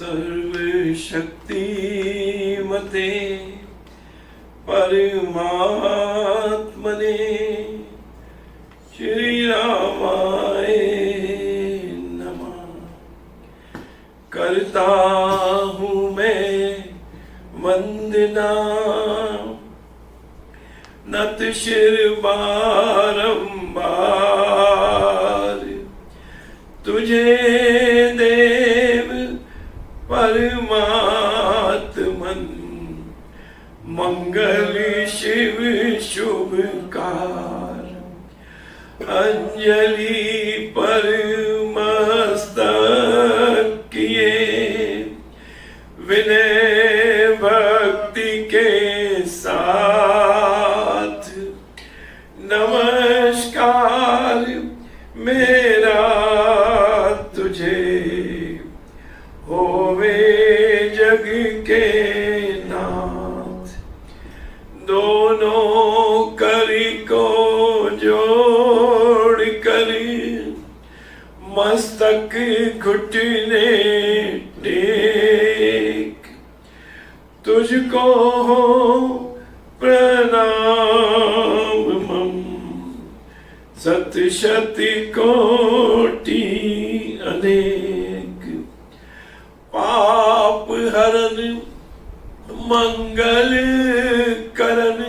सर्वशक्तिमते परमात्मने श्री रामाय नमः। करता हूँ मैं वंदना नत शिर बारंबार तुझे देव परमात्मन मंगल शिव शुभकार। अंजलि पर मस्तक किए विनय भक्ति के साथ नमस्कार मेरा तुझे होवे जग के नाथ। दोनों करी को जोड़ कर मस्तक घुटने टेक तुझको हो प्रणाम मम सत शती कोटि अनेक। पाप हरन मंगल करन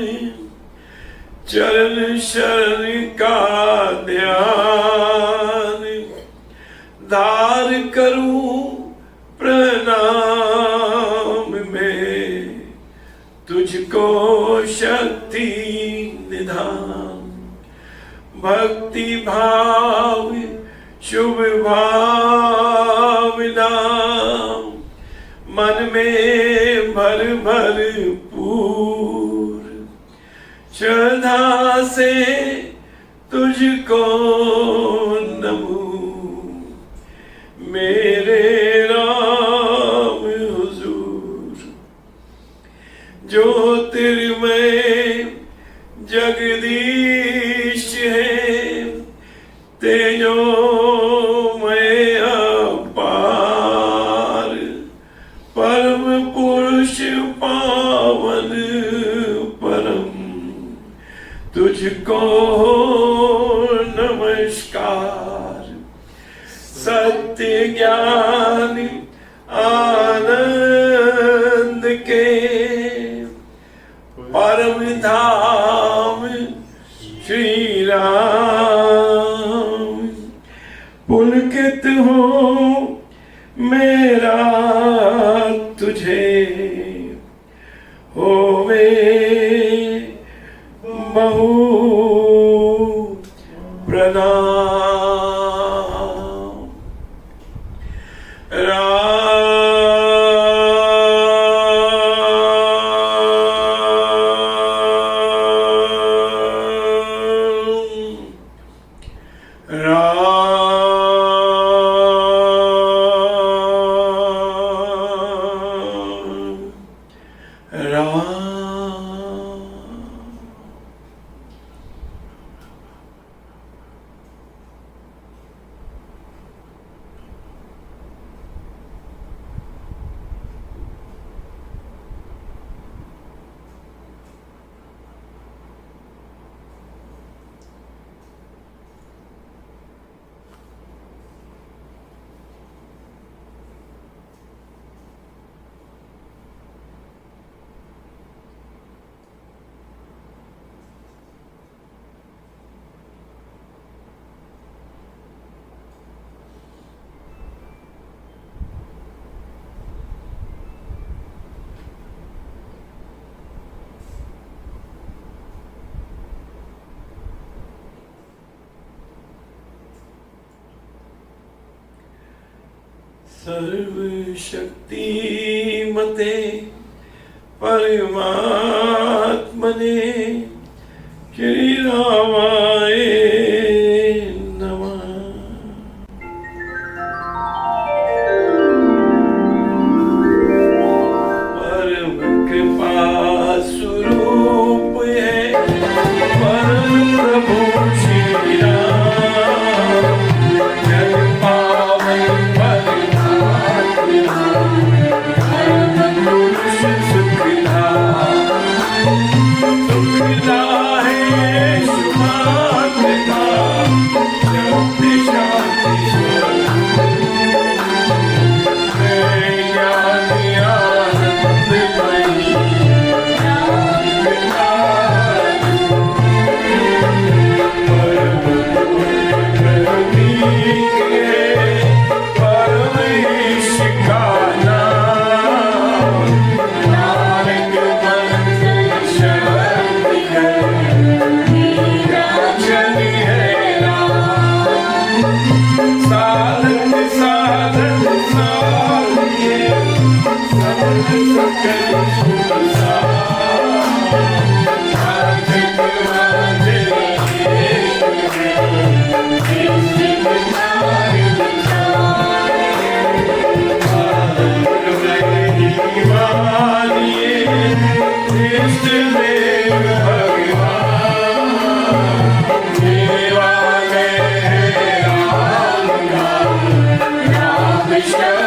चरण शरण का ध्यान धार करूं प्रणाम में तुझको शक्ति निधान। भक्ति भाव शुभ भावना मन में भर पूर श्रद्धा से तुझको नमूं मेरे राम हुजूर। ज्योतिर्मय जगदीश है तेजोमय अपार परम पुरुष पावन परम तुझको नमस्कार। सत्य ज्ञान आनंद के परम धाम श्री राम। पुलकित हो मेरा तुझे होवे बहु प्रणाम। सर्वशक्तिमते परमात्मने श्री रामाय नमः। परम कृपा स्वरूप है परम प्रभु श्री राम। जग पावन परमात्मा Amen.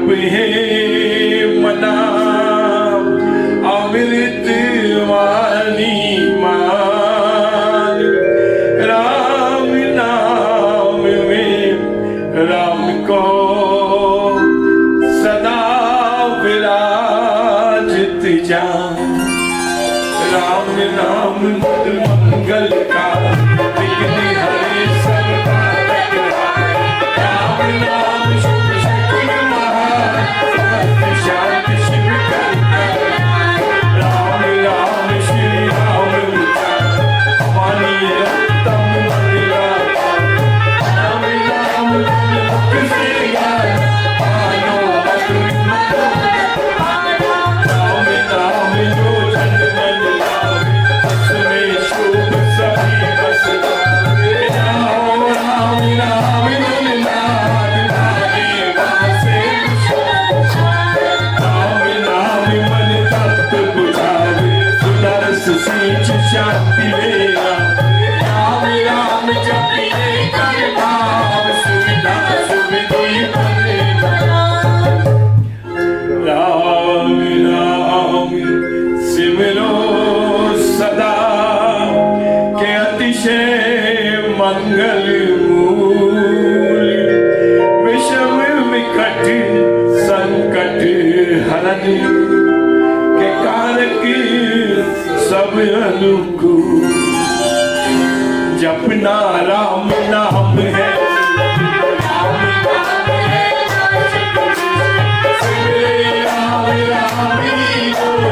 जप है मना अमृत वाणी मान, राम नाम में राम को सदा विराजित जान। राम नाम मंगल का विघ्न हरे सब बाधक हारे। राम नाम शुभ शकुन महान, समस्त शांति शिव कर। राम राम श्री राम उचार, वाणी उत्तम मंगला। राम नाम मुख से गान, मानो मधुर राम नाम जो जन मन लावे, उसमें शुभ सभी बस जावे। राम राम राम धुन नाद लागे वासे। राम नाम मन तत्व बुझावे, सुदर्श सींच शांति मेरा। राम राम जपिए कर भाव, सुविधा सुविधि बने राम राम सिमरो सदा, के अतिशय मंगल मूल। विषम विकट संकट हरन, के कारक सब अनुकूल। जपना राम नाम है, राम नाम है राम राम ही बोल।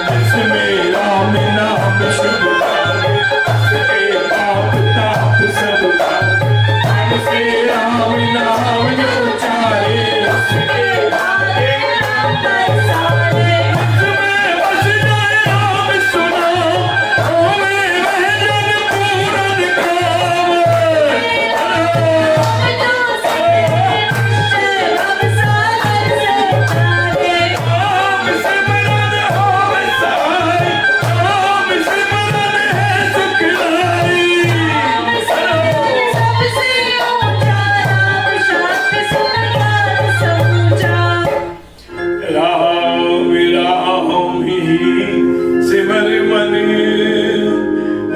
जिसमें राम नाम शुभ लागे, उसके पाप ताप सब भागे। हमसे राम नाम जो चाहे, उसके आगे उसमें बस जाए राम सुना, होवे वह जन पूरन काम। राम सिमरन होवे सहाय, राम सिमरन है सुखदाई। राम राम ही सिमर मन,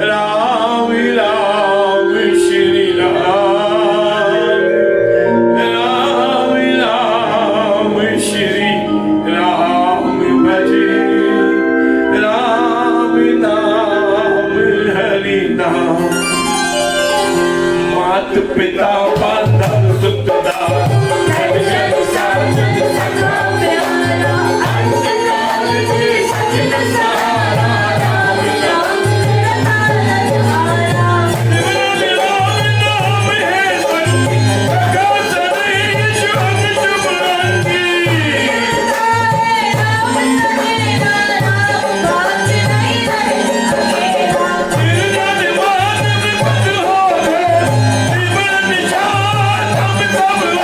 राम राम श्री राम। राम राम श्री राम भजे, राम नाम हरि नाम। मात पिता बांधव सुत दास, जग जग साजन सखा प्यारा। अंतकाल में सजन सहारा, राम नाम सिमरन राम नाम है बंदी, का सदै शुभ शुभ रंगी। सिरजन मानव पद हो गए, जीवन निशान हम सब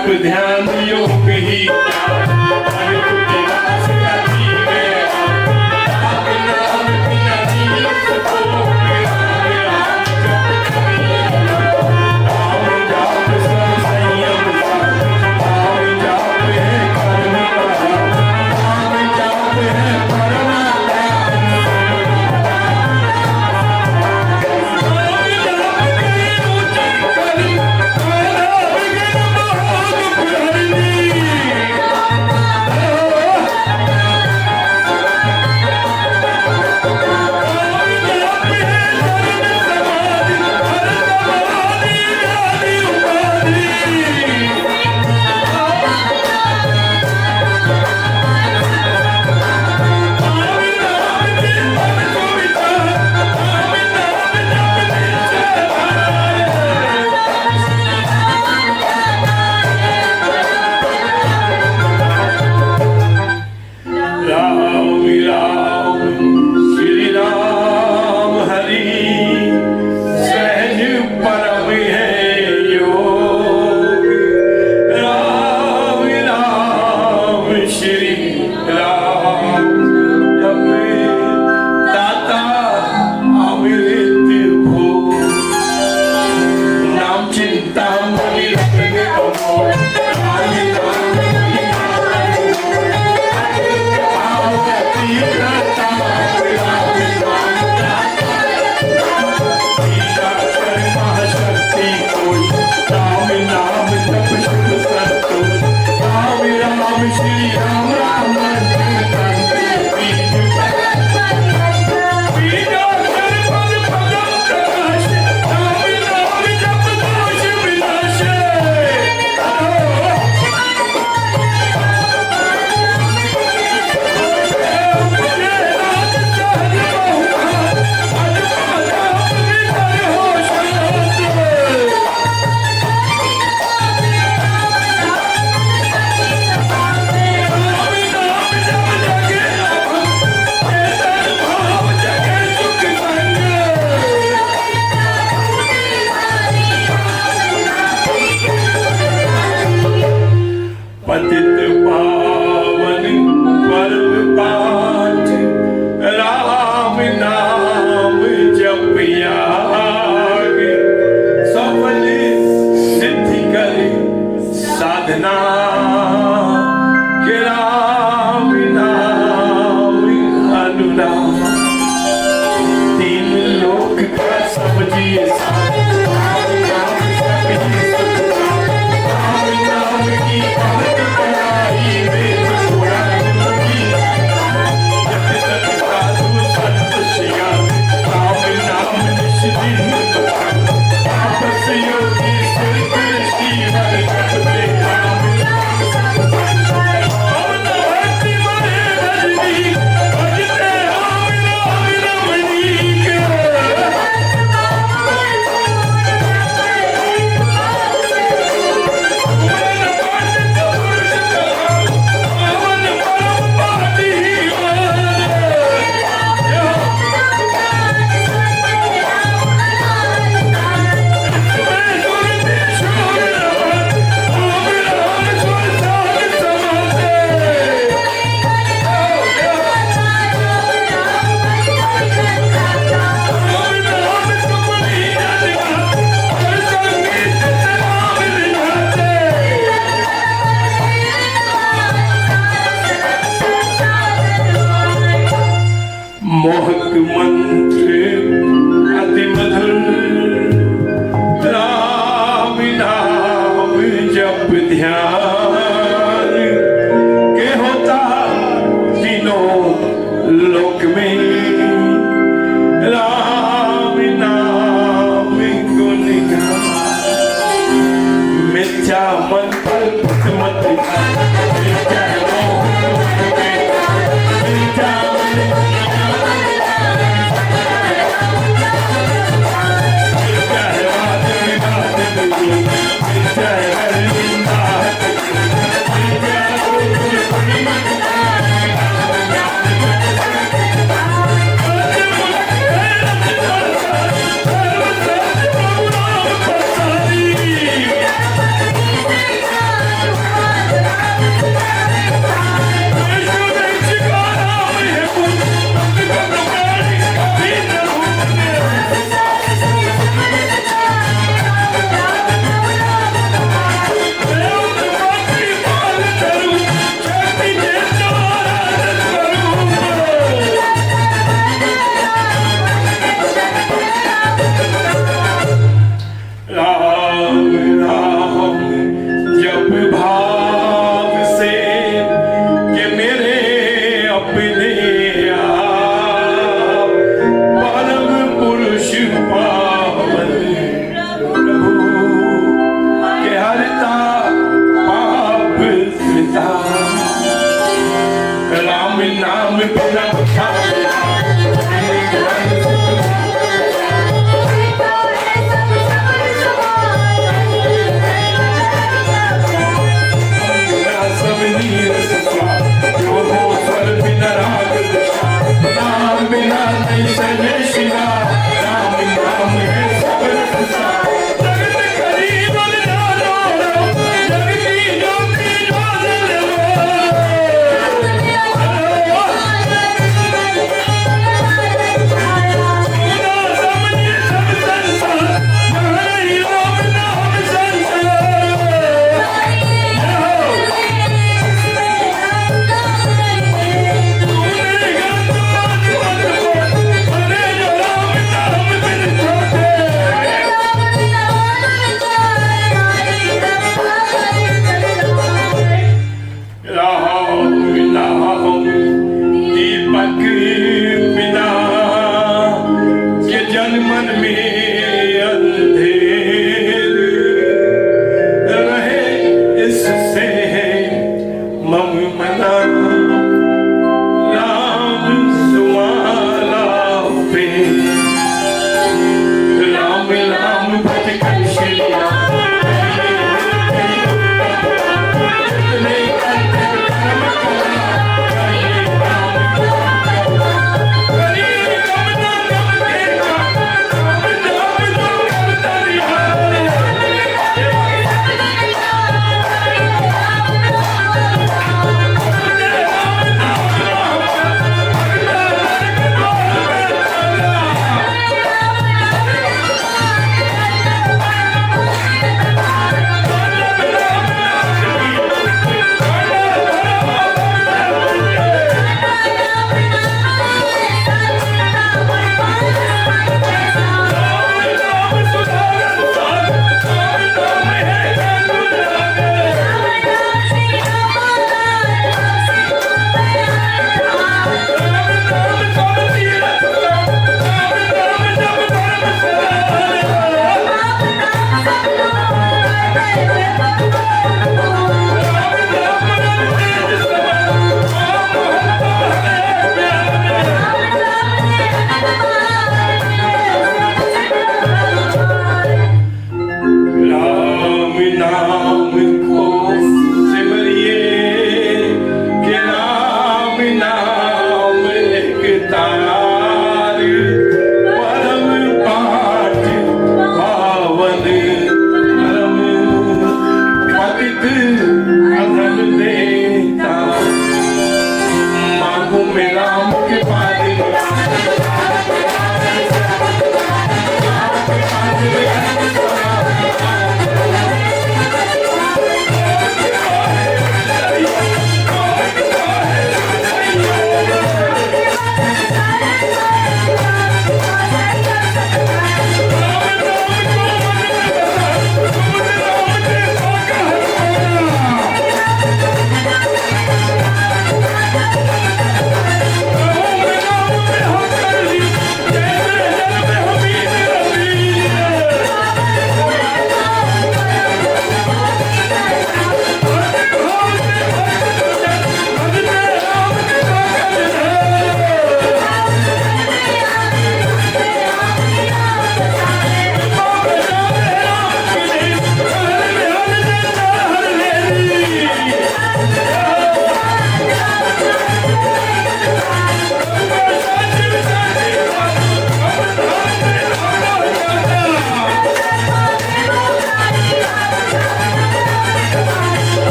जप ध्यान योग ही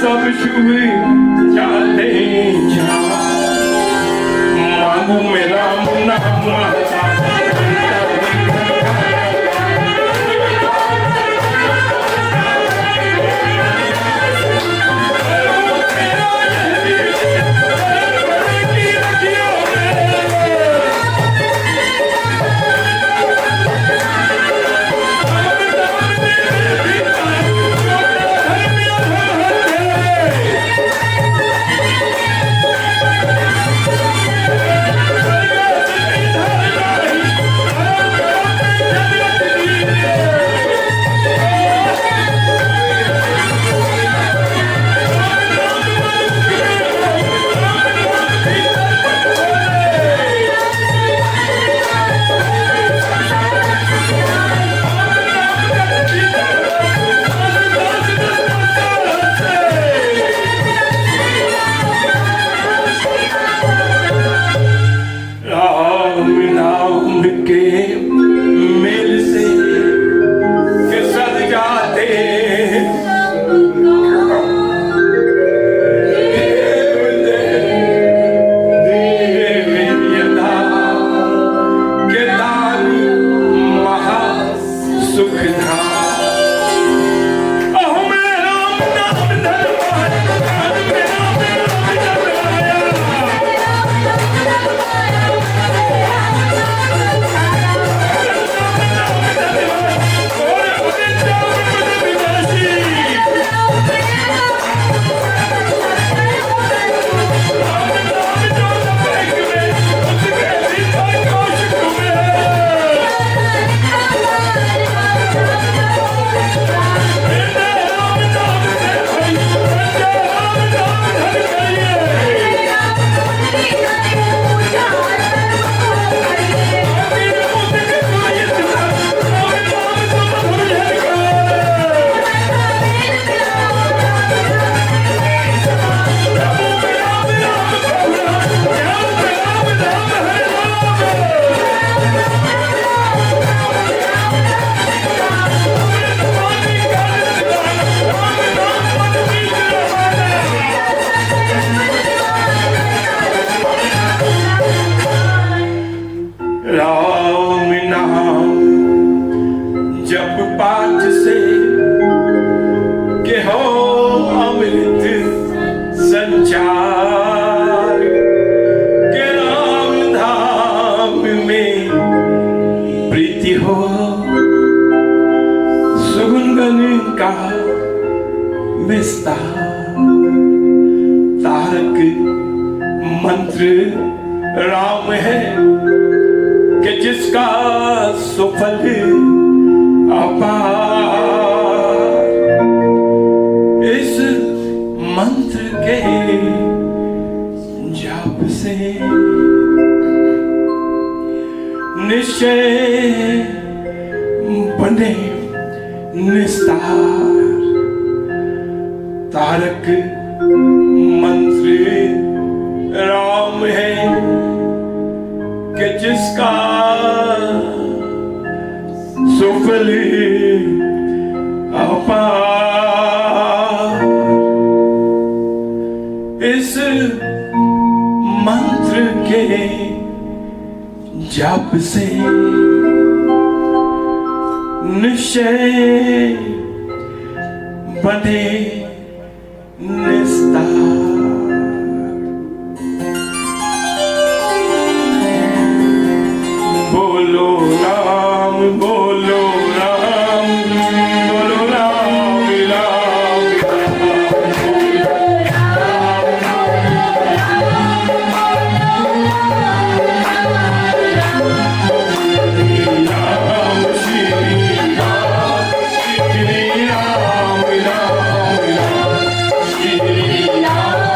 सब शुभ जाते जा मांगू मेरा नाम राम नाम जप पाठ से के हो अमृत संचार के राम धाम में प्रीति हो सुगुन का विस्तार तारक मंत्र राम है कि जिसका सुफल अपार इस मंत्र के जाप से निश्चय बने निस्तार तारक मंत्र राम है कि जिसका सुफल अपार इस मंत्र के जप से निश्चय बने निस्तार। बोलो राम बोलो राम बोलो राम राम राम श्री राम श्री राम राम राम श्री राम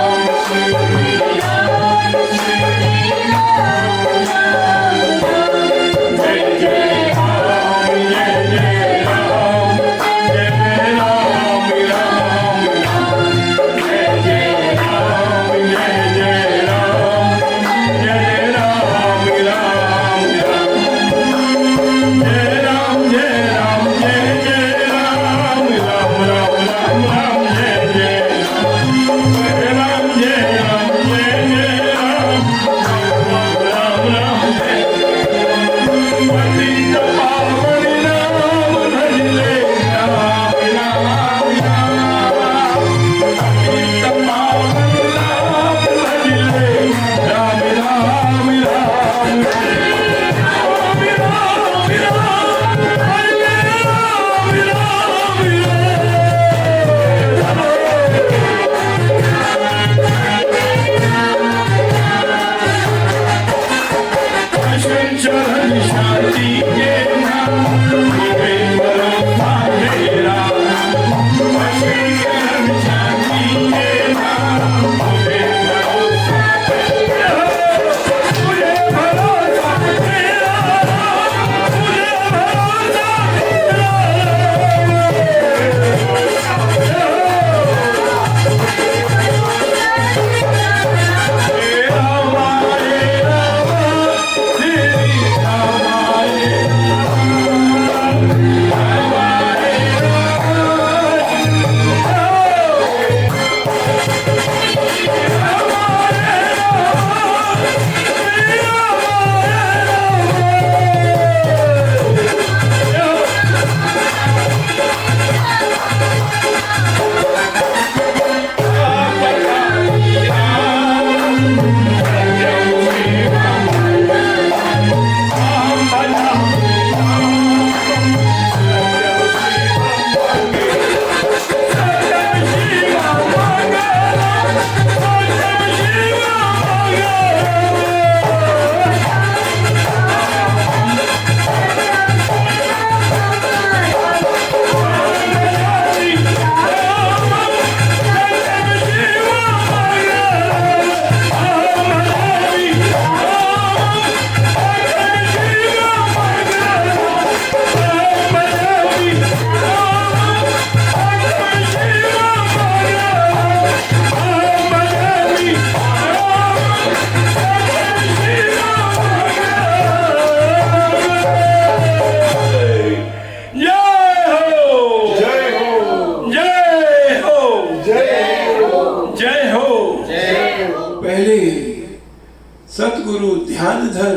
सतगुरु ध्यान धर,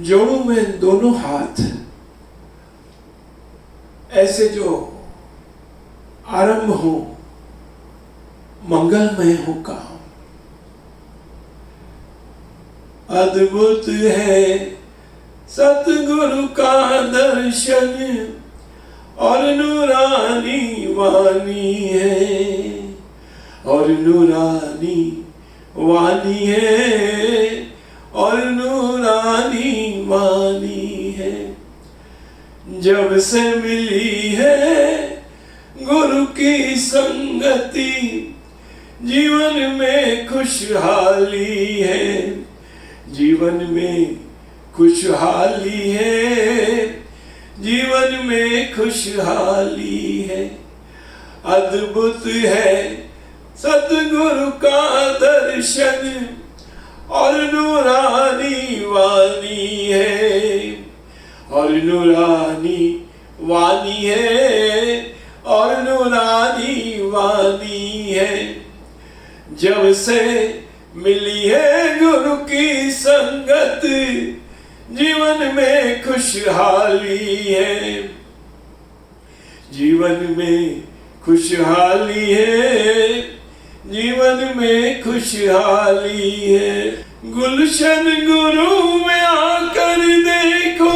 जोड़ों में दोनों हाथ, ऐसे जो आरंभ हो, मंगलमय हो काम। अद्भुत है सतगुरु का दर्शन और नूरानी वाणी है, और नूरानी वाणी है, और नूरानी वाणी है। जब से मिली है गुरु की संगति, जीवन में खुशहाली है, जीवन में खुशहाली है, जीवन में खुशहाली है। अद्भुत है सतगुरु का दर्शन और नूरानी वाणी है, और नूरानी वाणी है, और नूरानी वाणी है। जब से मिली है गुरु की संगत, जीवन में खुशहाली है, जीवन में खुशहाली है, जीवन में खुशहाली है। गुलशन गुरु में आकर देखो,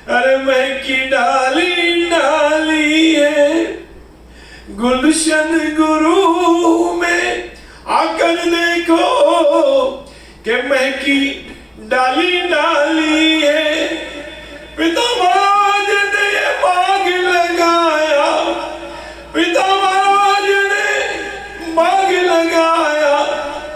अरे महकी डाली डाली है। गुलशन गुरु में आकर देखो कि महकी डाली डाली है। पिता महाराज ने बाग लगाया, पिता महाराज ने बाग लगाया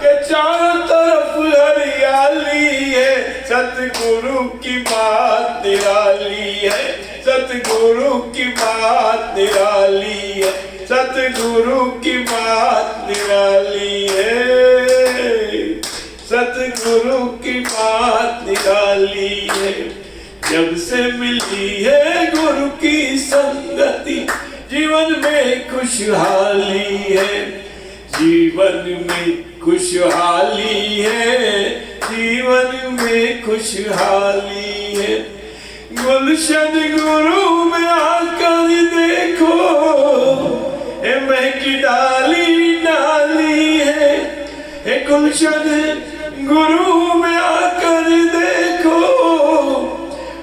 कि चारों तरफ हरियाली है। सतगुरु की बात निराली है, सतगुरु की बात निराली है, सतगुरु की बात निराली है, सतगुरु की बात निराली है। जब से मिली है गुरु की संगति, जीवन में खुशहाली है, जीवन में खुशहाली है, जीवन में खुशहाली है। गुलशन गुरु में आकर देखो, ए महकी डाली डाली है। ए गुलशन गुरु में आकर देखो,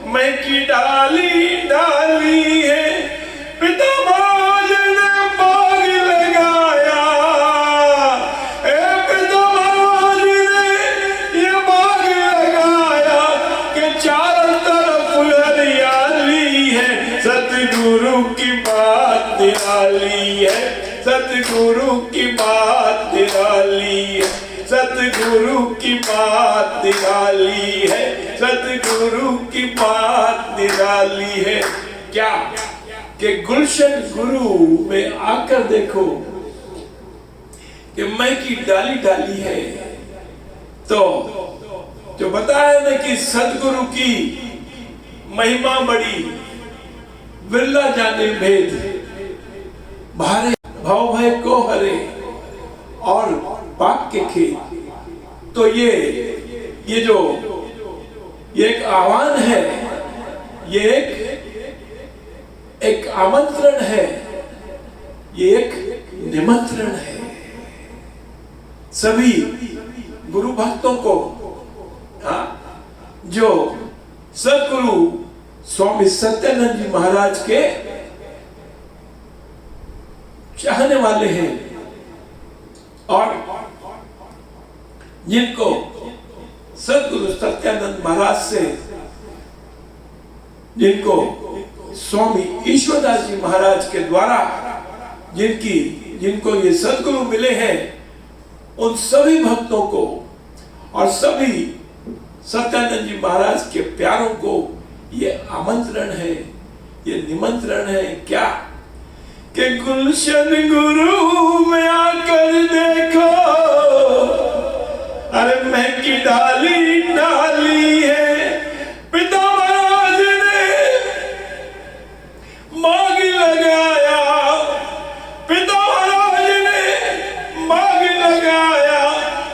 महकी डाली डाली है। पिता महाराज ने बाग लगाया, ए पिता महाराज ने ये बाग लगाया कि चारों तरफ हरियाली है। सतगुरु की बात निराली है, सतगुरु की बात निराली है, सतगुरु की बात निराली है, सतगुरु की बात निराली है। क्या कि गुलशन गुरु में आकर देखो कि मैं की डाली डाली है। तो जो बताया ना कि सतगुरु की महिमा बड़ी, बिरला जाने भेद, भारे भाव भय को हरे और पाक के खेत। तो ये एक आह्वान है, ये एक आमंत्रण है, ये एक निमंत्रण है सभी गुरु भक्तों को, हाँ, जो सतगुरु स्वामी सत्यानंद जी महाराज के चाहने वाले हैं और जिनको सतगुरु सत्यानंद महाराज से, जिनको स्वामी ईश्वरदास जी महाराज के द्वारा जिनको ये सतगुरु मिले हैं, उन सभी भक्तों को और सभी सत्यानंद जी महाराज के प्यारों को ये आमंत्रण है, ये निमंत्रण है। क्या कि गुलशन गुरु में आकर देखो, अरे महकी डाली डाली है। पिता महाराज ने बाग लगाया, पिता महाराज ने बाग लगाया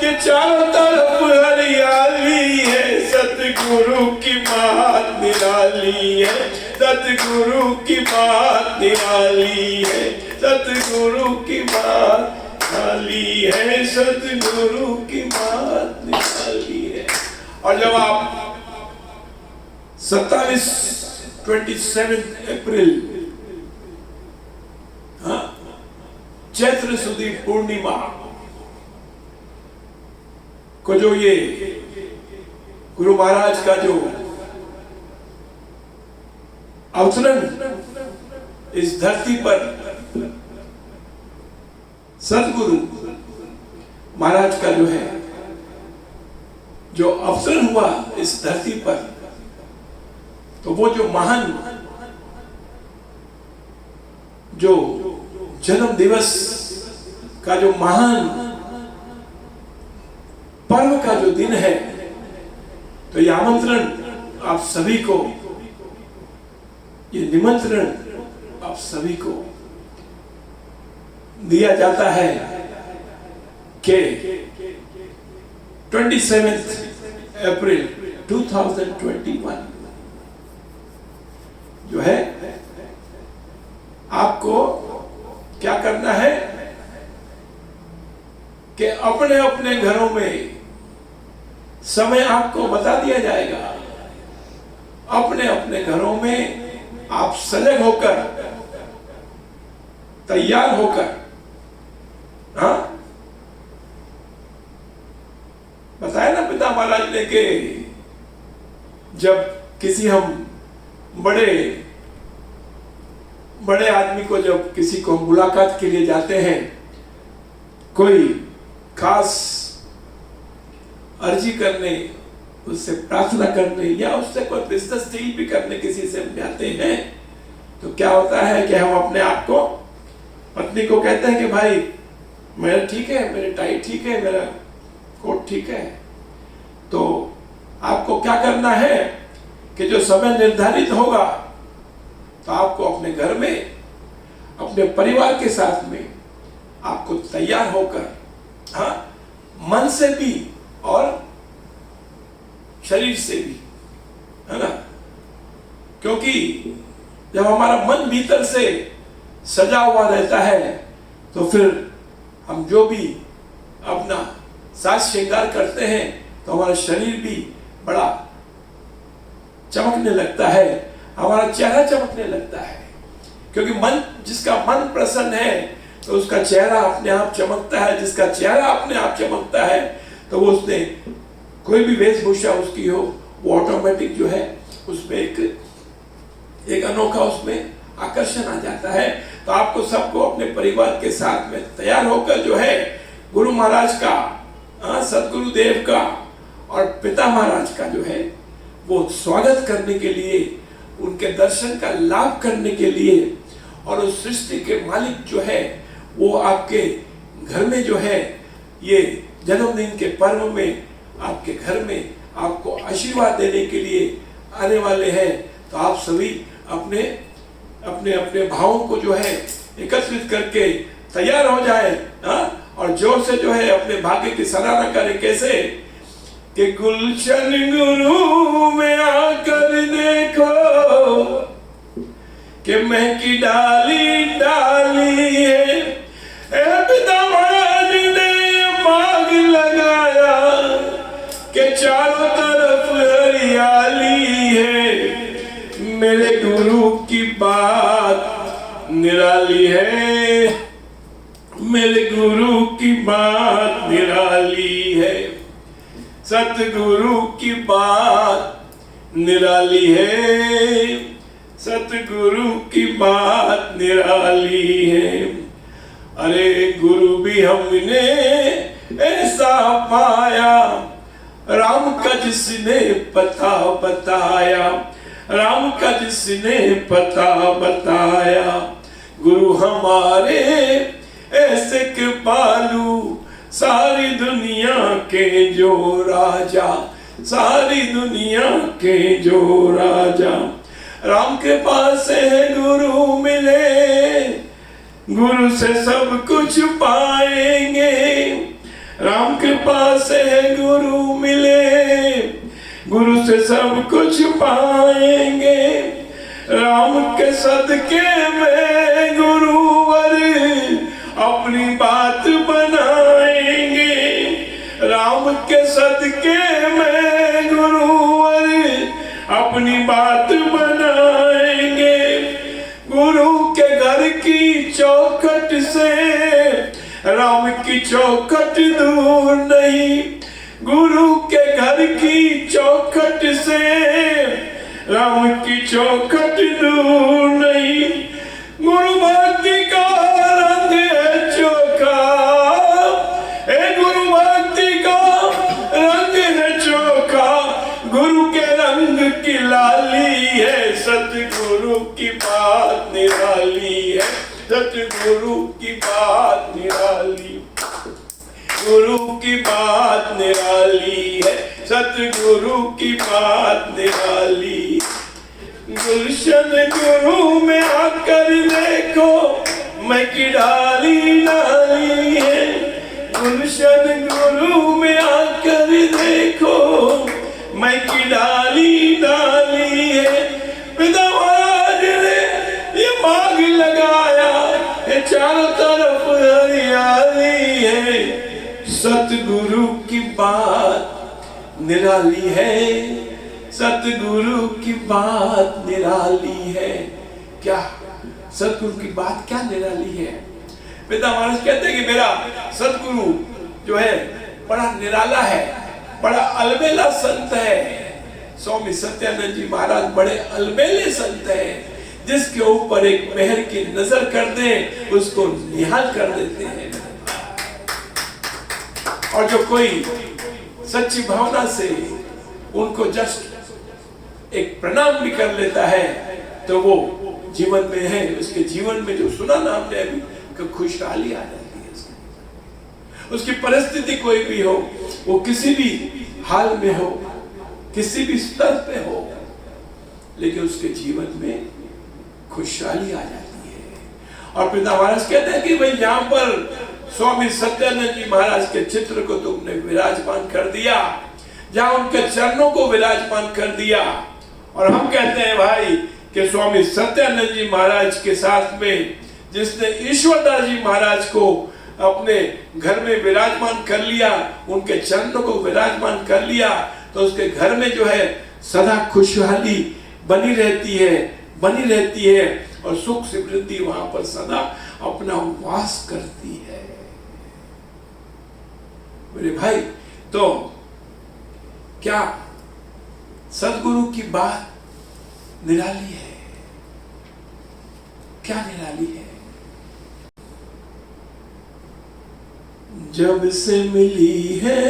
कि चारों तरफ हरियाली है, सतगुरु की बात निराली है, सतगुरु की बात निराली है, सतगुरु की बात निराली है, सतगुरु की बात निराली है। और जब आप 27 अप्रैल, हाँ, चैत्र सुदी पूर्णिमा को जो ये गुरु महाराज का जो अवतरण इस धरती पर सतगुरु महाराज का जो है जो अवतरण हुआ इस धरती पर, तो वो जो महान जो जन्म दिवस का जो महान पर्व का जो दिन है, तो ये आमंत्रण आप सभी को, ये निमंत्रण आप सभी को दिया जाता है कि 27 अप्रैल 2021 जो है आपको क्या करना है कि अपने अपने घरों में समय आपको बता दिया जाएगा। अपने अपने घरों में आप सजग होकर, तैयार होकर, हाँ, बताया ना पिता महाराज ने कि जब किसी हम बड़े आदमी को, जब किसी को मुलाकात के लिए जाते हैं, कोई खास अर्जी करने, उससे प्रार्थना करने या उससे कोई बिजनेस डील भी करने किसी से जाते हैं, तो क्या होता है कि हम अपने आप को, पत्नी को कहते हैं कि भाई मेरा ठीक है, मेरे टाई ठीक है, मेरा कोट ठीक है। तो आपको क्या करना है कि जो समय निर्धारित होगा, तो आपको अपने घर में, अपने परिवार के साथ में आपको तैयार होकर, हाँ, मन से भी और शरीर से भी, है ना, क्योंकि जब हमारा मन भीतर से सजा हुआ रहता है, तो फिर हम जो भी अपना साज श्रृंगार करते हैं, तो हमारा शरीर भी बड़ा चमकने लगता है, हमारा चेहरा चमकने लगता है, क्योंकि मन, जिसका मन प्रसन्न है तो उसका चेहरा अपने आप चमकता है। जिसका चेहरा अपने आप चमकता है तो वो उसने कोई भी वेशभूषा उसकी हो, वो ऑटोमेटिक जो है उसमें एक अनोखा उसमें आकर्षण आ जाता है। तो आपको सबको अपने परिवार के साथ में तैयार होकर जो है गुरु महाराज का, सतगुरु देव का और पिता महाराज का जो है वो स्वागत करने के लिए, उनके दर्शन का लाभ करने के लिए, और उस सृष्टि के मालिक जो है वो आपके घर में जो है ये जन्मदिन के पर्व में आपके घर में आपको आशीर्वाद देने के लिए आने वाले हैं। तो आप सभी अपने अपने अपने भावों को जो है एकत्रित करके तैयार हो जाए, और जोर से जो है अपने भाग्य की सराहना करें। कैसे कि गुलशन गुरु में आकर देखो कि महकी डाली डाली है, पिता महाराज ने मांग लगाया कि चारों तरफ हरियाली है, मेरे गुरु की बात निराली है, मेरे गुरु की बात निराली है, सतगुरु की बात निराली है, सतगुरु की बात निराली है। अरे गुरु भी हमने ऐसा पाया, राम का जिसने पता बताया, राम का जिसने पता बताया, गुरु हमारे ऐसे कृपालु, सारी दुनिया के जो राजा, सारी दुनिया के जो राजा, राम के पास से है गुरु मिले, गुरु से सब कुछ पाएंगे, राम कृपा से गुरु मिले, गुरु से सब कुछ पाएंगे। राम के सदके में गुरुवर अपनी बात बनाएंगे। राम के सदके में गुरुवर अपनी बात बनाएंगे। गुरु के घर की चौखट से राम की चौखट दूर नहीं। गुरु के घर की चौखट से राम की चौखट दूर नहीं। गुरु भक्ति का रंग है चोखा, गुरु भक्ति का रंग है चोखा। गुरु के रंग की लाली है, सतगुरु की बात निराली है। सतगुरु की बात निराली, गुरु की बात निराली है। सतगुरु की बात निराली। गुलशन गुरु में आकर देखो, मैं की डाली डाली है। गुलशन गुरु में आकर देखो, मैं की डाली डाली है। पिता महाराज ने ये मार्ग लगाया, ये चारों तरफ हरियाली है। सतगुरु की बात निराली है। सतगुरु की बात निराली है। क्या सतगुरु की बात क्या निराली है? पिता महाराज कहते हैं कि मेरा सतगुरु जो है बड़ा निराला है, बड़ा अलबेला संत है। स्वामी सत्यानंद जी महाराज बड़े अलबेले संत हैं, जिसके ऊपर एक मेहर की नजर कर दे उसको निहाल कर देते हैं। और जो कोई सच्ची भावना से उनको जस्ट एक प्रणाम भी कर लेता है तो वो जीवन में है, उसके जीवन में जो सुना ना हमने अभी कि खुशहाली आ जाती है। उसकी परिस्थिति कोई भी हो, वो किसी भी हाल में हो, किसी भी स्तर पे हो, लेकिन उसके जीवन में खुशहाली आ जाती है। और पिता महाराज कहते हैं कि भाई यहाँ पर स्वामी सत्यानंद जी महाराज के चित्र को तुमने विराजमान कर दिया, जहां उनके चरणों को विराजमान कर दिया। और हम कहते हैं भाई कि स्वामी सत्यानंद जी महाराज के साथ में जिसने ईश्वरदास जी महाराज को अपने घर में विराजमान कर लिया, उनके चरणों को विराजमान कर लिया, तो उसके घर में जो है सदा खुशहाली बनी रहती है और सुख समृद्धि वहां पर सदा अपना वास करती है। मेरे भाई, तो क्या सदगुरु की बात निराली है? क्या निराली है? जब से मिली है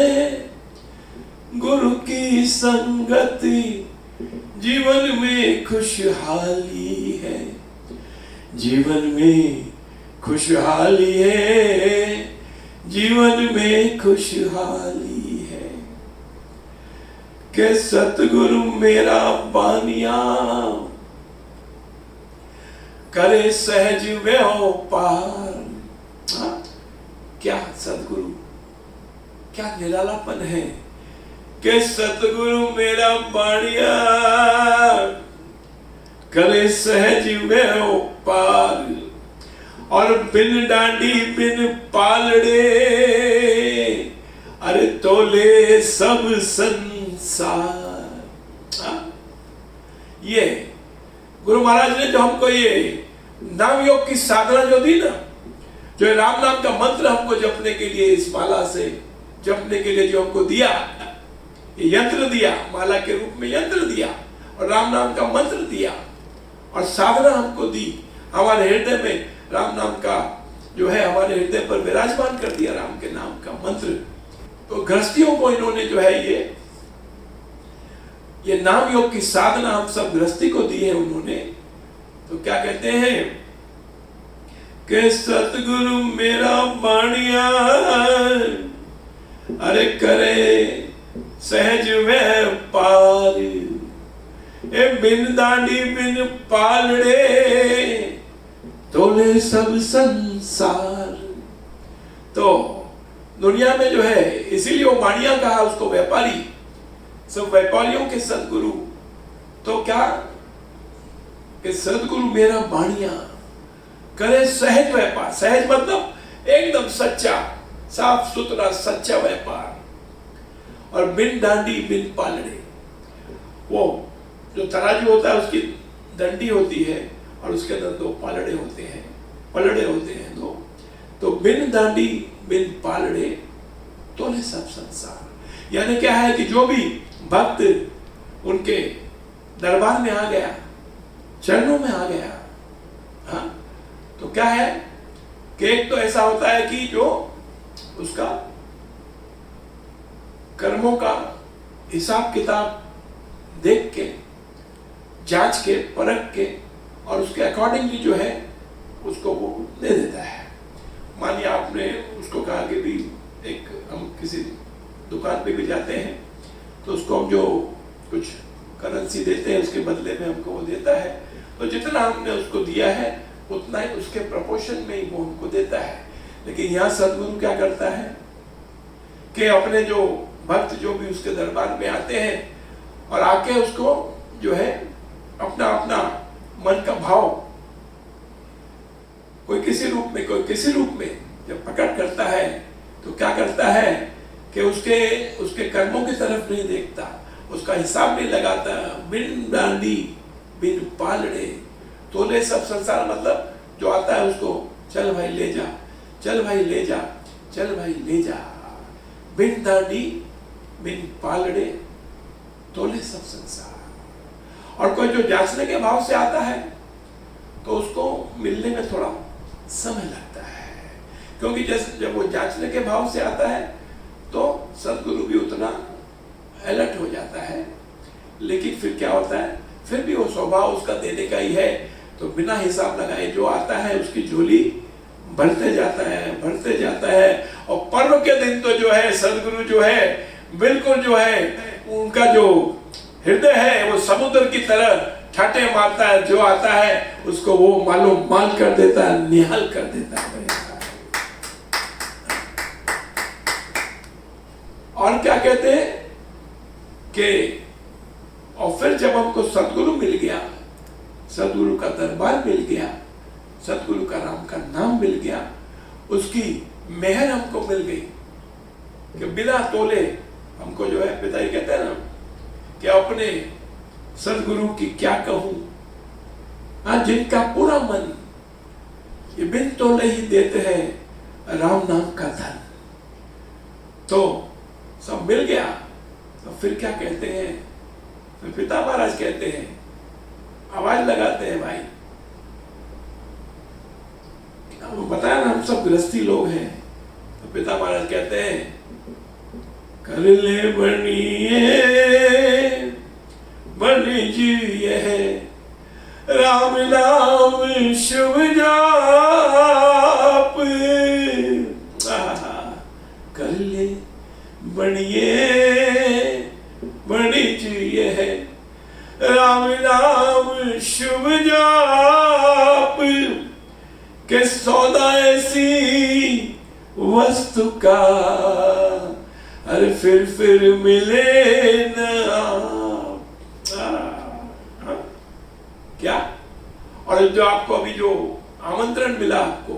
गुरु की संगति, जीवन में खुशहाली है। जीवन में खुशहाली है। जीवन में खुशहाली है। के सतगुरु मेरा बानिया, करे सहज व्यापार। क्या सतगुरु, क्या निरालापन है कि सतगुरु मेरा बानिया, करे सहज व्यापार। और बिन डांडी बिन पालड़े, अरे तोले सब संसार। ये गुरु महाराज ने जो हमको ये नाम योग की साधना जो दी ना, जो राम नाम का मंत्र हमको जपने के लिए, इस माला से जपने के लिए जो हमको दिया, ये यंत्र दिया, माला के रूप में यंत्र दिया, और राम नाम का मंत्र दिया, और साधना हमको दी। हमारे हृदय में राम नाम का जो है हमारे हृदय पर विराजमान कर दिया, राम के नाम का मंत्र। तो गृहस्थियों को इन्होंने जो है ये नाम योग की साधना हम सब गृहस्थी को दी है उन्होंने। तो क्या कहते हैं कि सतगुरु मेरा बाणिया, अरे करे सहज व्यापार। ए बिन दांडी बिन पालड़े, तोले सब संसार। तो दुनिया में जो है, इसीलिए वो बाणिया कहा उसको, व्यापारी, सब व्यापारियों के सदगुरु। तो क्या कि सदगुरु मेरा बाणिया करे सहज व्यापार। सहज मतलब एकदम सच्चा, साफ सुथरा सच्चा व्यापार। और बिन डांडी बिन पालड़े, वो जो तराजू होता है उसकी डंडी होती है और उसके अंदर दो पालड़े होते हैं, पलड़े होते हैं दो। तो बिन डांडी बिन पालड़े तोले सब संसार। यानी क्या है कि जो भी भक्त उनके दरबार में आ गया, चरणों में आ गया, हाँ, तो क्या है कि एक तो ऐसा होता है कि जो उसका कर्मों का हिसाब किताब देख के, जांच के, परख के और उसके अकॉर्डिंगली जो है उसको वो दे देता है। मानिए आपने उसको कहा कि भी एक, हम किसी दुकान पे भी जाते हैं तो उसको हम जो कुछ करेंसी देते हैं उसके बदले में हमको वो देता है, तो जितना हमने उसको दिया है उतना ही उसके प्रोपोर्शन में ही वो हमको देता है। लेकिन यहाँ सदगुरु क्या करता है कि अपने जो भक्त जो भी उसके दरबार में आते हैं और आके उसको जो है अपना अपना मन का भाव कोई किसी रूप में, कोई किसी रूप में जब प्रकट करता है तो क्या करता है कि उसके कर्मों की तरफ नहीं देखता, उसका हिसाब नहीं लगाता। बिन डांडी बिन पालड़े तोले सब संसार, मतलब जो आता है उसको चल भाई ले जा, चल भाई ले जा, चल भाई ले जा। बिन डांडी बिन पालड़े तोले सब संसार। और कोई जो जांचने के भाव से आता है तो उसको मिलने में थोड़ा समय लगता है, क्योंकि जैसे जब वो जांचने के भाव से आता है तो सदगुरु भी उतना अलर्ट हो जाता है। लेकिन फिर क्या होता है, फिर भी वो स्वभाव उसका देने का ही है, तो बिना हिसाब लगाए जो आता है उसकी झोली बढ़ते जाता है, बढ़ते जाता है। और पर्व के दिन तो जो है सदगुरु जो है बिल्कुल जो है उनका जो हृदय है वो समुद्र की तरह छाटे मारता है, जो आता है उसको वो मालूम मान कर देता है, निहाल कर देता है। और क्या कहते हैं कि और फिर जब हमको सदगुरु मिल गया, सदगुरु का दरबार मिल गया, सदगुरु का राम का नाम मिल गया, उसकी मेहर हमको मिल गई कि बिना तोले हमको जो है, पिताजी कहते हैं ना कि अपने सदगुरु की क्या कहूं, आज जिनका पूरा मन ये बिन तोले ही देते हैं राम नाम का धन, तो सब मिल गया। तो फिर क्या कहते हैं, फिर पिता महाराज कहते हैं, आवाज लगाते हैं भाई, बताया ना हम सब गृहस्थी लोग हैं। तो पिता महाराज कहते हैं, कर ले बनिए बनी जी यह राम नाम शुभ जाप, कर ले बनिए बनी जी यह राम नाम शुभ जाप, के सौदा ऐसी वस्तु का अरे फिर मिले न क्या। और जो आपको अभी जो आमंत्रण मिला, आपको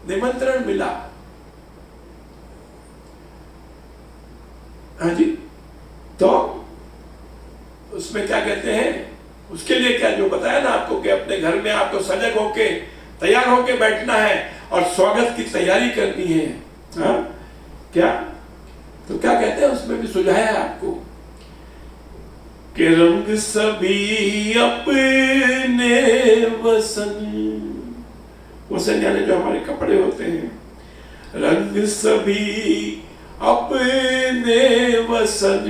निमंत्रण मिला, हाँ जी, तो उसमें क्या कहते हैं, उसके लिए क्या जो बताया ना आपको कि अपने घर में आपको सजग होके तैयार होके बैठना है और स्वागत की तैयारी करनी है। हाँ क्या, तो क्या कहते हैं उसमें भी सुझाया है आपको कि रंग सभी अपने वसन, वसन यानी जो हमारे कपड़े होते हैं, रंग सभी अपने वसन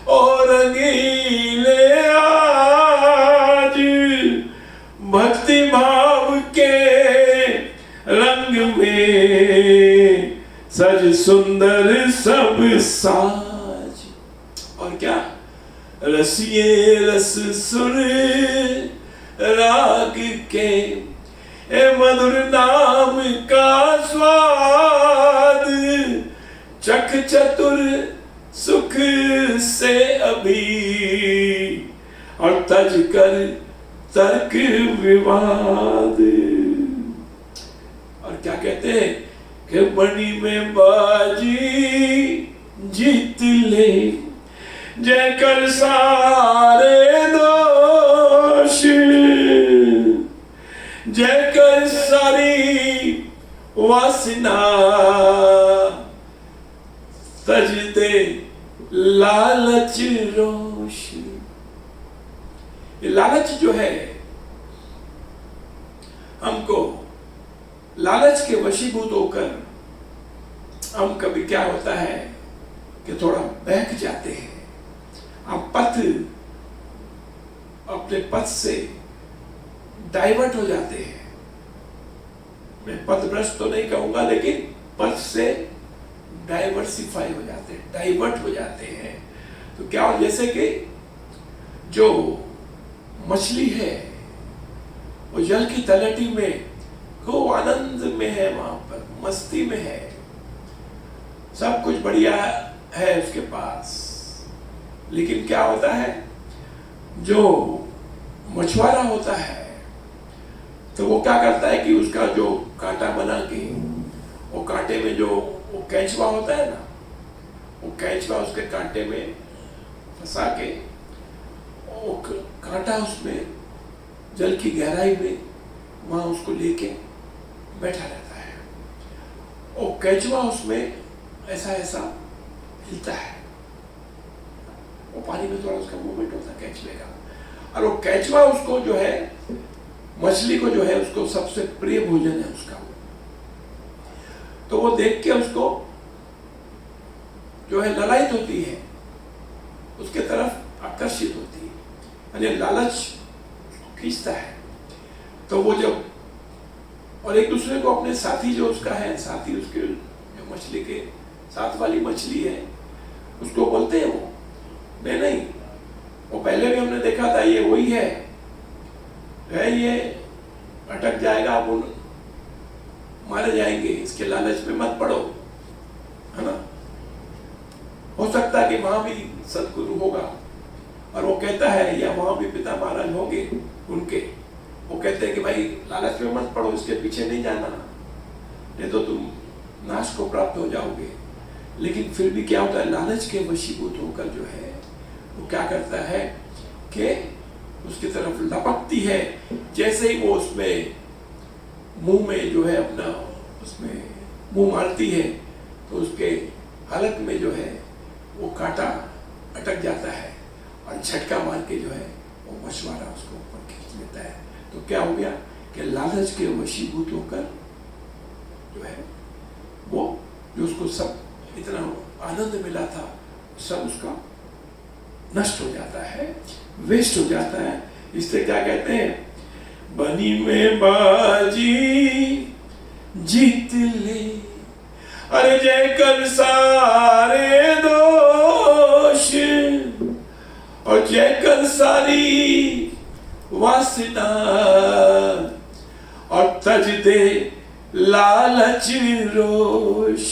और रंगीले आज भक्ति भाव के रंग में सज सुंदर सब साज। और क्या, रसिए रस सुर राग के ए मधुर नाम का स्वाद, तर्क चतुर सुख से अभी, और तज कर तर्क विवाद। और क्या कहते हैं कि मणि में बाजी जीत ले, जय कर सारे दोष, जय कर सारी वासना, तज दे लालच रोष। ये लालच जो है, हमको लालच के वशीभूत होकर हम कभी क्या होता है कि थोड़ा बहक जाते हैं, हम अपने पथ से डाइवर्ट हो जाते हैं। मैं पथभ्रष्ट तो नहीं कहूंगा, लेकिन पथ से डाइवर्सिफाई हो जाते हैं, डाइवर्ट हो जाते हैं। तो क्या हो, जैसे कि जो मछली है वो जल की तलहटी में खूब आनंद में है, वहां पर मस्ती में है, सब कुछ बढ़िया है उसके पास, लेकिन क्या होता है, जो मछुआरा होता है तो वो क्या करता है कि उसका जो कांटा बना के, वो कांटे में जो वो कैंचवा होता है ना, वो कैंचवा उसके कांटे में फंसा के, वो कांटा उसमें जल की गहराई में वहां उसको लेके बैठा रहता है। वो कैंचवा उसमें ऐसा ऐसा हिलता है, वो पानी में थोड़ा उसका मूवमेंट होता है कैंचवे का, और वो कैंचवा उसको जो है, मछली को जो है, उसको सबसे प्रिय भोजन है उसका। तो वो देख के उसको जो है ललायत होती है, उसके तरफ आकर्षित होती है, यानी लालच खींचता है। तो वो जब, और एक दूसरे को अपने साथी जो उसका है, साथी उसके जो मछली के साथ वाली मछली है, उसको बोलते हैं वो नहीं, वो पहले भी हमने देखा था, ये वही है, ये अटक जाएगा, आप मारे जाएंगे, इसके लालच में मत पड़ो, है ना। हो सकता है कि वहां भी सदगुरु होगा, और वो कहता है, या वहां भी पिता महाराज होंगे उनके, वो कहते हैं कि भाई लालच में मत पड़ो, इसके पीछे नहीं जाना, नहीं तो तुम नाश को प्राप्त हो जाओगे। लेकिन फिर भी क्या होता है, लालच के वशीभूत होकर जो है वो क्या करता है कि उसकी तरफ लपकती है। जैसे ही वो उसमें मुंह में जो है अपना उसमें मुंह मारती है, तो उसके हलक में जो है वो कांटा अटक जाता है, और झटका मार के जो है वो मछुआरा उसको ऊपर खींच लेता है। तो क्या हो गया कि लालच के वशीभूत होकर जो है वो, जो उसको सब इतना आनंद मिला था, सब उसका नष्ट हो जाता है, वेस्ट हो जाता है। इससे क्या कहते हैं, बनी में बाजी जीत ले, अरे जय कर सारे दोष, और जय कर सारी वासना, और तज दे लालच रोष,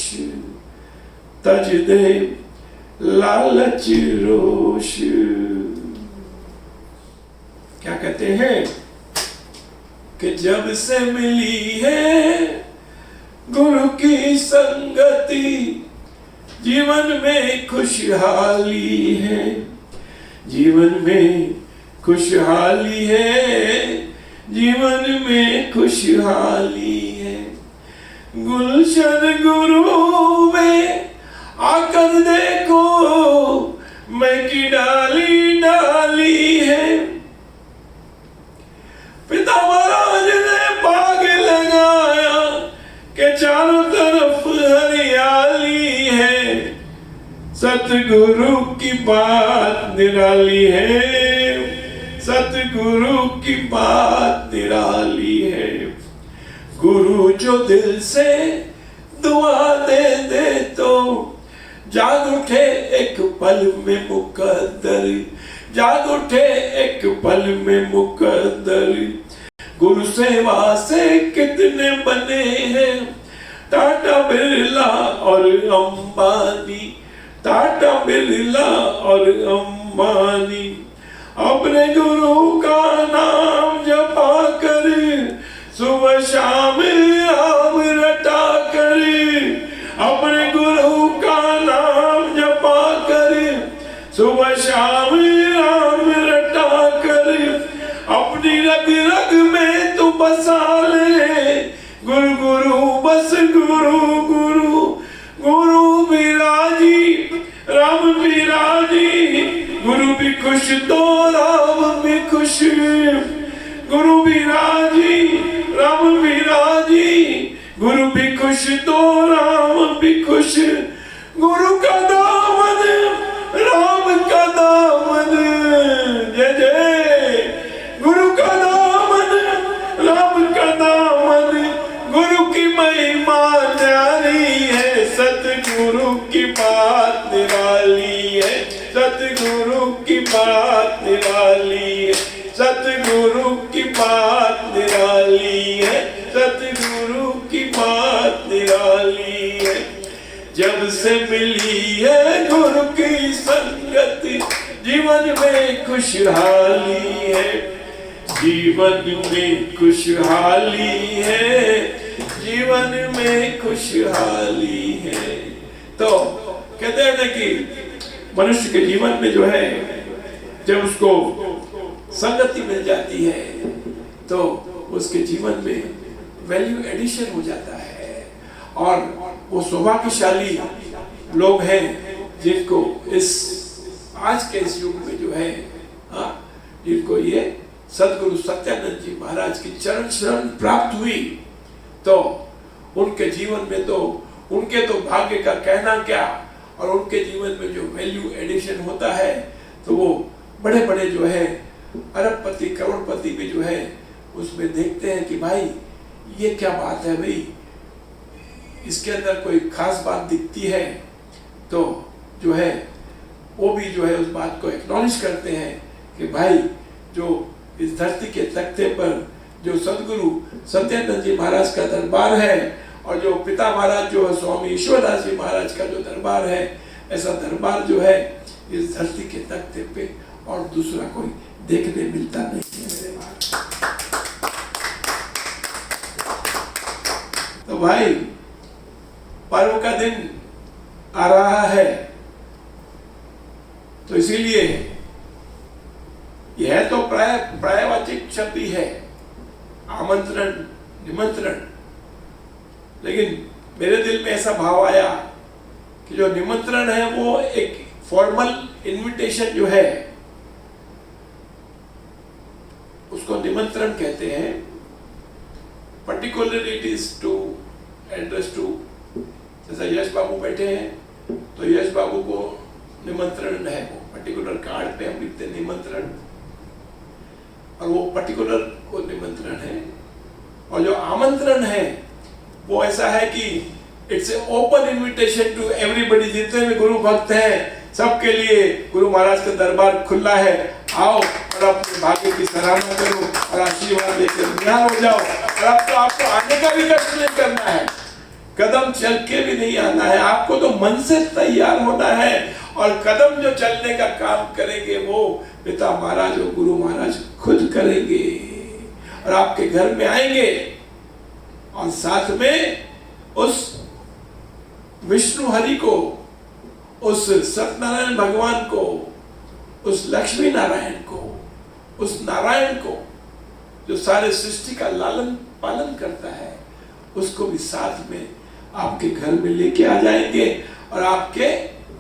तज दे लालच रोष। क्या कहते हैं कि जब से मिली है गुरु की संगति, जीवन में खुशहाली है, जीवन में खुशहाली है, जीवन में खुशहाली है। गुलशन गुरु में आकर देखो, मैं की डाली डाली है। पिता महाराज ने बाग लगाया कि चारों तरफ हरियाली है, सतगुरु की बात निराली है, सतगुरु की बात निराली है। गुरु जो दिल से दुआ दे दे तो जाग उठे एक पल में मुकद्दर, जाग उठे एक पल में मुकद्दर। गुरु सेवा से कितने बने हैं टाटा बिरला और अंबानी, टाटा बिरला और अंबानी अपने गुरु का नाम जपा कर, सुबह शाम राम रटा कर, अपने गुरु का नाम जपा कर, सुबह शाम राम रटा कर, अपनी रग रग में तू बसा ले, गुरु गुरु बस गुरु गुरु, गुरु विराजी राम विराजी, गुरु भी खुश तो राम भी खुश, गुरु विराजी राम विराजी, गुरु भी खुश तो राम भी खुश, गुरु का दामन राम का दामन, जय जय गुरु का दामन राम का दामन, गुरु की महिमा न्यारी है, सतगुरु की बात निराली है, सतगुरु की बात निराली है, सतगुरु की बात निराली है, सतगुरु की बात निराली है। जब से मिली है गुरु की संगत, जीवन में खुशहाली है, जीवन में खुशहाली है, जीवन में खुशहाली है। तो कहते हैं ना कि मनुष्य के जीवन में जो है, जब उसको संगति मिल जाती है तो उसके जीवन में वैल्यू एडिशन हो जाता है, और वो सौभाग्यशाली लोग हैं जिनको इस आज के इस युग में जो है जिनको ये सदगुरु सत्यानंद जी महाराज की चरण शरण प्राप्त हुई, तो उनके जीवन में तो उनके तो भाग्य का कहना क्या, और उनके जीवन में जो वैल्यू एडिशन होता है तो वो बड़े बड़े जो है अरबपति करोड़पति भी जो है उसमें देखते हैं कि भाई ये क्या बात है, भाई इसके अंदर कोई खास बात दिखती है, तो जो है वो भी जो है उस बात को एक्नॉलेज करते हैं कि भाई जो इस धरती के तख्ते पर जो सदगुरु सत्यानंद जी महाराज का दरबार है, और जो पिता महाराज जो है स्वामी ईश्वरदास जी महाराज का जो दरबार है, ऐसा दरबार जो है इस धरती के तख्ते पे और दूसरा कोई देखने मिलता नहीं है मेरे भाई। तो भाई पर्व का दिन आ रहा है, तो इसीलिए यह तो प्रायवाचिक शब्द ही है, आमंत्रण निमंत्रण, लेकिन मेरे दिल में ऐसा भाव आया कि जो निमंत्रण है वो एक फॉर्मल इनविटेशन जो है उसको निमंत्रण कहते हैं, particularly it is to address to, जैसा यश बाबू बैठे हैं तो यश बाबू को निमंत्रण है, वो पर्टिकुलर कार्ड पे हम लिखते हैं निमंत्रण, और वो पर्टिकुलर को निमंत्रण है। और जो आमंत्रण है वो ऐसा है कि it's a open invitation to everybody, जितने भी गुरु भक्त हैं सबके लिए गुरु महाराज का दरबार खुला है, आओ और अपने भाग्य की सराहना करो और आशीर्वाद लेकर निहाल हो जाओ। और अब तो आपको आने का भी कष्ट नहीं करना है, कदम चल के भी नहीं आना है, आपको तो मन से तैयार होना है, और कदम जो चलने का काम करेंगे वो पिता महाराज और गुरु महाराज खुद करेंगे, और आपके घर में आएंगे और साथ में उस विष्णु हरि को, उस सत्यनारायण भगवान को, उस लक्ष्मी नारायण को, उस नारायण को जो सारे सृष्टि का लालन पालन करता है, उसको भी साथ में आपके घर में लेके आ जाएंगे, और आपके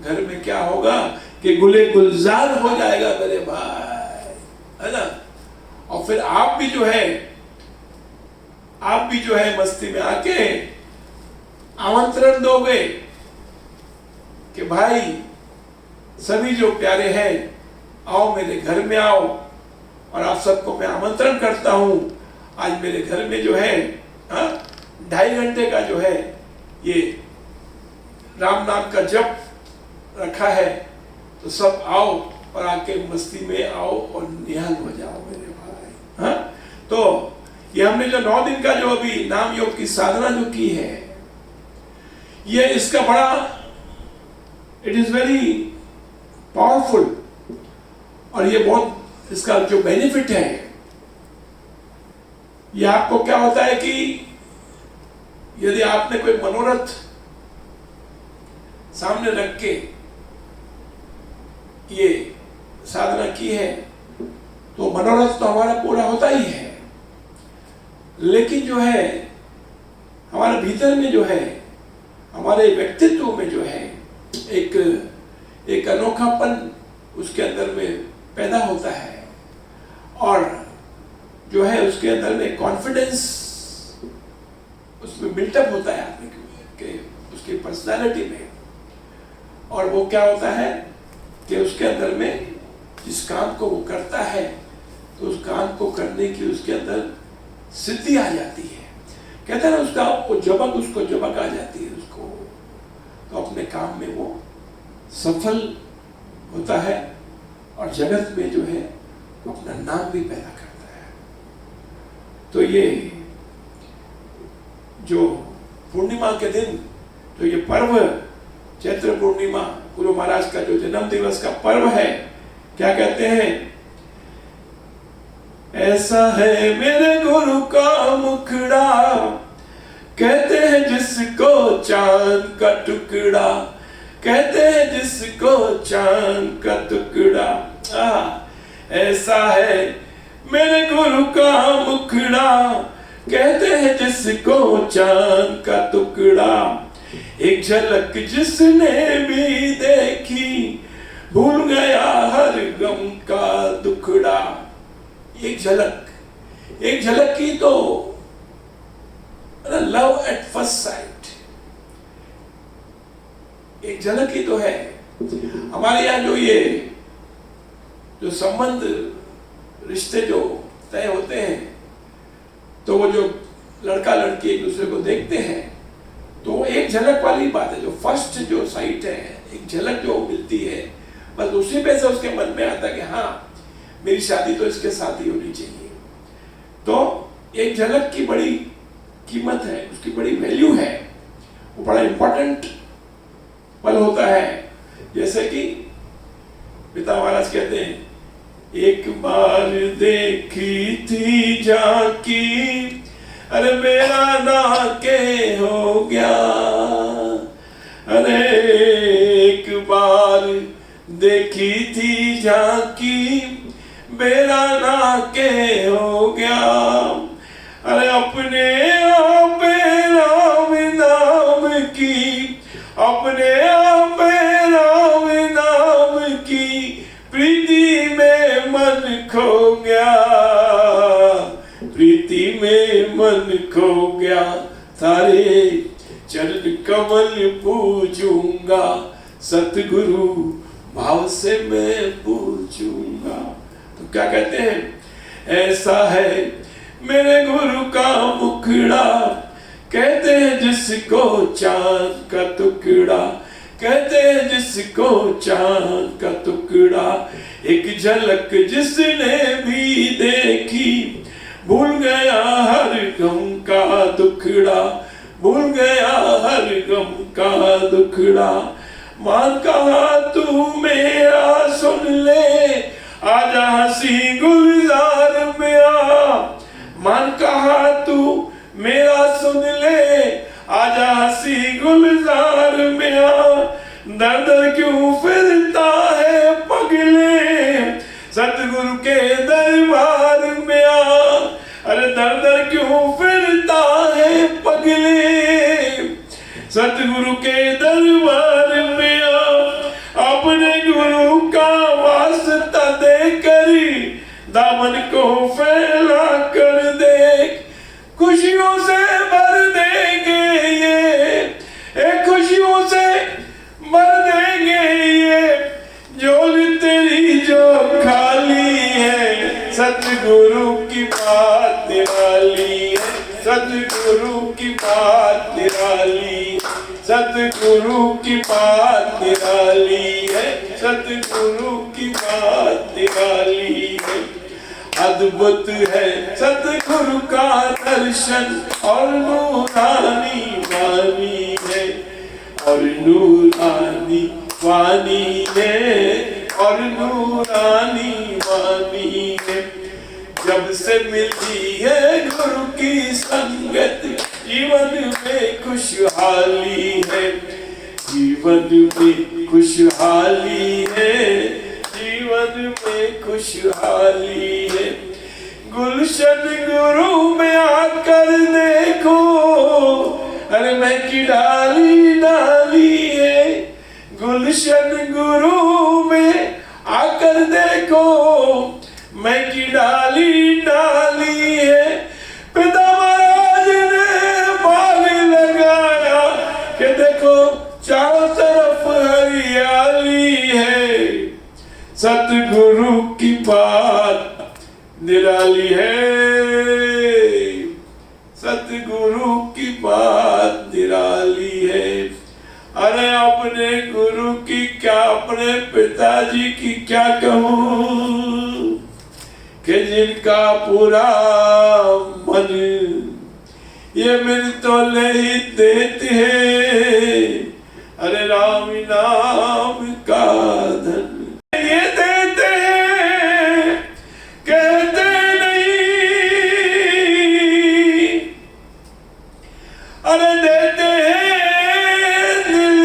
घर में क्या होगा कि गुले गुलजार हो जाएगा मेरे भाई, है ना। और फिर आप भी जो है मस्ती में आके आमंत्रण दोगे कि भाई सभी जो प्यारे हैं आओ मेरे घर में आओ, और आप सबको मैं आमंत्रण करता हूं, आज मेरे घर में जो है 2.5 घंटे का जो है ये राम नाम का जप रखा है, तो सब आओ और आके मस्ती में आओ और निहाल हो जाओ मेरे भाई। हाँ, तो ये हमने जो 9 दिन का जो अभी नाम योग की साधना जो की है, ये इसका बड़ा, इट इज वेरी पावरफुल। और ये बहुत, इसका जो बेनिफिट है, ये आपको क्या होता है कि यदि आपने कोई मनोरथ सामने रख के ये साधना की है, तो मनोरथ तो हमारा पूरा होता ही है, लेकिन जो है हमारे भीतर में जो है, हमारे व्यक्तित्व में जो है एक अनोखापन उसके अंदर में पैदा होता है, और जो है उसके अंदर में कॉन्फिडेंस उसमें बिल्टअप होता है आदमी के उसकी पर्सनालिटी में। और वो क्या होता है कि उसके अंदर में जिस काम को वो करता है, तो उस काम को करने की उसके अंदर सिद्धि आ जाती है। कहते हैं ना, उसका उसको जबक आ जाती है उसको, तो अपने काम में वो सफल होता है और जगत में जो है अपना नाम भी पैदा करता है। तो ये जो पूर्णिमा के दिन, तो ये पर्व चैत्र पूर्णिमा, गुरु महाराज का जो जन्म दिवस का पर्व है, क्या कहते हैं, ऐसा है मेरे गुरु का मुखड़ा, कहते हैं जिसको चांद का टुकड़ा, कहते हैं जिसको चांद का टुकड़ा। ऐसा है मेरे गुरु का मुखड़ा, कहते हैं जिसको चांद का टुकड़ा। एक झलक जिसने भी देखी, भूल गया हर गम का दुखड़ा। एक झलक की तो लव एट फर्स्ट साइट, एक झलक ही तो है। हमारे यहाँ जो संबंध, रिश्ते जो तय होते हैं, तो वो जो लड़का लड़की एक दूसरे को देखते हैं, तो एक झलक वाली बात है। जो फर्स्ट जो साइट है, एक झलक जो मिलती है, बस उसी पे से उसके मन में आता है कि हाँ, मेरी शादी तो इसके साथ ही होनी चाहिए। तो एक झलक की बड़ी कीमत है, उसकी बड़ी वैल्यू है, वो बड़ा इंपॉर्टेंट पल होता है। जैसे कि पिता महाराज कहते हैं, एक बार देखी थी झांकी, अरे मेरा नाके हो गया। अरे एक बार देखी थी झांकी, मेरा नाके हो गया। अरे अपने आप राम नाम की, अपने आप राम नाम की प्रीति में मन खो गया, प्रीति में मन खो गया। सारे चरण कमल पूजूंगा, सतगुरु भाव से मैं पूजूंगा। तो क्या कहते हैं, ऐसा है मेरे गुरु का मुखड़ा, कहते हैं जिसको चांद का टुकड़ा, कहते हैं जिसको चांद का टुकड़ा। एक झलक जिसने भी देखी, भूल गया हर गम का दुखड़ा, भूल गया हर गम का दुखड़ा। मान कहा तू मेरा सुन ले, आजा हंसी गुलजार में आ। मान कहा तू मेरा सुन ले, आजा हंसी गुलजार में आ। दर दर क्यों फिरता है पगले, सतगुरु के दरबार में आ। अरे दर दर क्यों फिरता है पगले, सतगुरु के दरबार में आ। अपने गुरु का वास्ता दे करी, दामन को फैला कर देख, खुशियों से भर देंगे ये, खुशियों से भर देंगे ये झोली तेरी जो खाली है। सतगुरु की बात निराली है, सतगुरु की बात निराली, सतगुरु की बात निराली है, सतगुरु की बात निराली है। अद्भुत है सतगुरु का दर्शन और नूरानी वाणी है, और नूरानी वाणी है, और नूरानी वाणी है। जब से मिली है गुरु की संगत, जीवन में खुशहाली है, जीवन में खुशहाली है, जीवन में खुशहाली है। गुलशन गुरु में आकर देखो, अरे मैं की डाली डाली है। गुलशन गुरु में आकर देखो, मैं की डाली डाली है। पिता महाराज ने बाग लगाया कि देखो चारों तरफ हरियाली है। सतगुरु की बात निराली है, सतगुरु की बात निराली है। अरे अपने गुरु की क्या, अपने पिताजी की क्या कहूँ कि जिनका पूरा मन ये मिल तो ले ही देते हैं। अरे राम नाम का धन ये देते हैं, कहते नहीं। अरे देते हैं दिल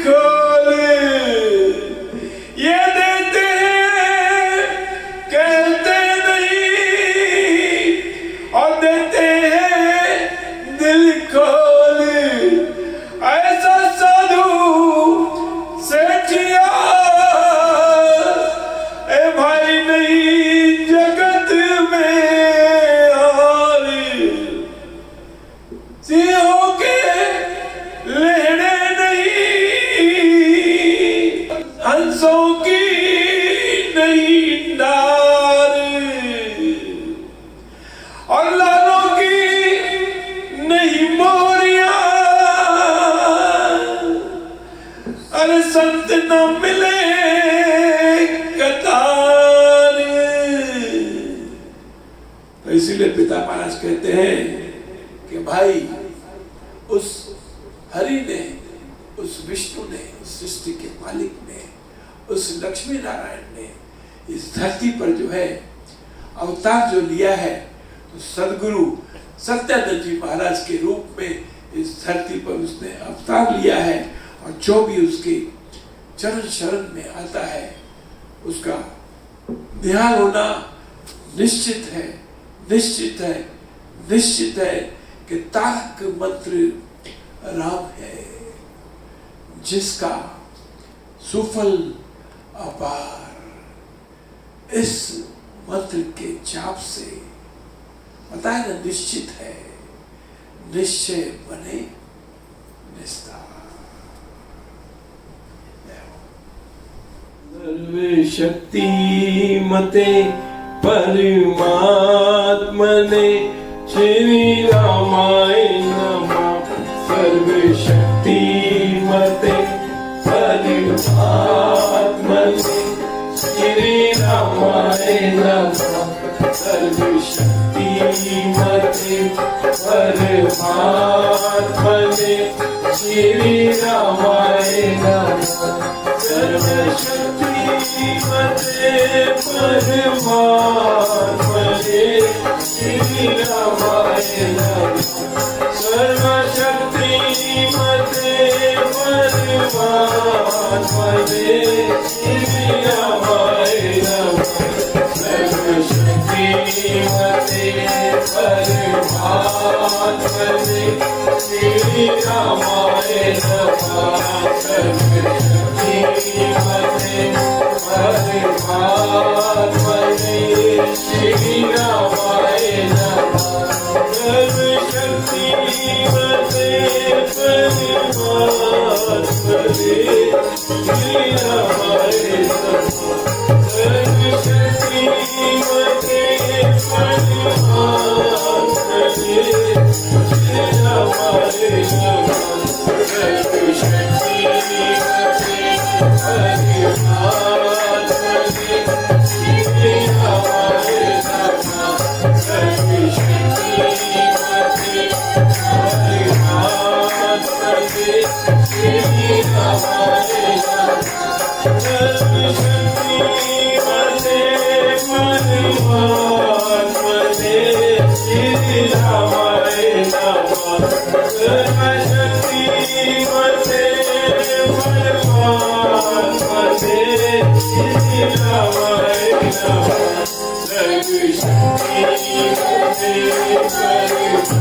खोल, ये देते हैं, कहते और देते हैं दिल खोल। ऐसा साधु सेठिया ए भाई नहीं जगत में, और सिंहों के लेने नहीं, हंसों की नहीं डार, और लालों की नहीं मोरिया। अरे संत न मिले कतार। तो इसीलिए पिता महाराज कहते हैं कि भाई उस हरि ने, उस विष्णु ने, उस सृष्टि के मालिक ने, उस लक्ष्मी नारायण ने इस धरती पर जो है अवतार जो लिया है, तो सदगुरु सत्यानंद जी महाराज के रूप में इस धरती पर उसने अवतार लिया है। और जो भी उसके चरण शरण में आता है उसका निहाल होना निश्चित है, निश्चित है, निश्चित है कि तारक मंत्र राम है, जिसका सुफल अपार। इस मंत्र के जाप से पता है ना, निश्चित है, निश्चय बने निस्तार। सर्व शक्ति मते परमात्मने, श्री रामाय नमः। सर्व शक्ति मते परमात्मने, श्री रामाय नमः। सर्व शक्ति मते परमात्मने, श्री रामाय नमः। सर्व शक्ति मते परमात्मने, श्री रामाय नमः। सर्व शक्ति मते परमात्मने, श्री रामाय नमः। सर्व शक्ति मते परमात्मने, श्री रामाय नमः। सर्व शक्ति मते परमात्मने, श्री रामाय नमः। सर्व शक्ति मते परमात्मने, श्री रामाय नमः। सर्व शक्ति मते परमात्मने, श्री रामाय नमः। सर्व शक्ति मते परमात्मने, श्री रामाय नमः। सर्व शक्ति मते परमात्मने, श्री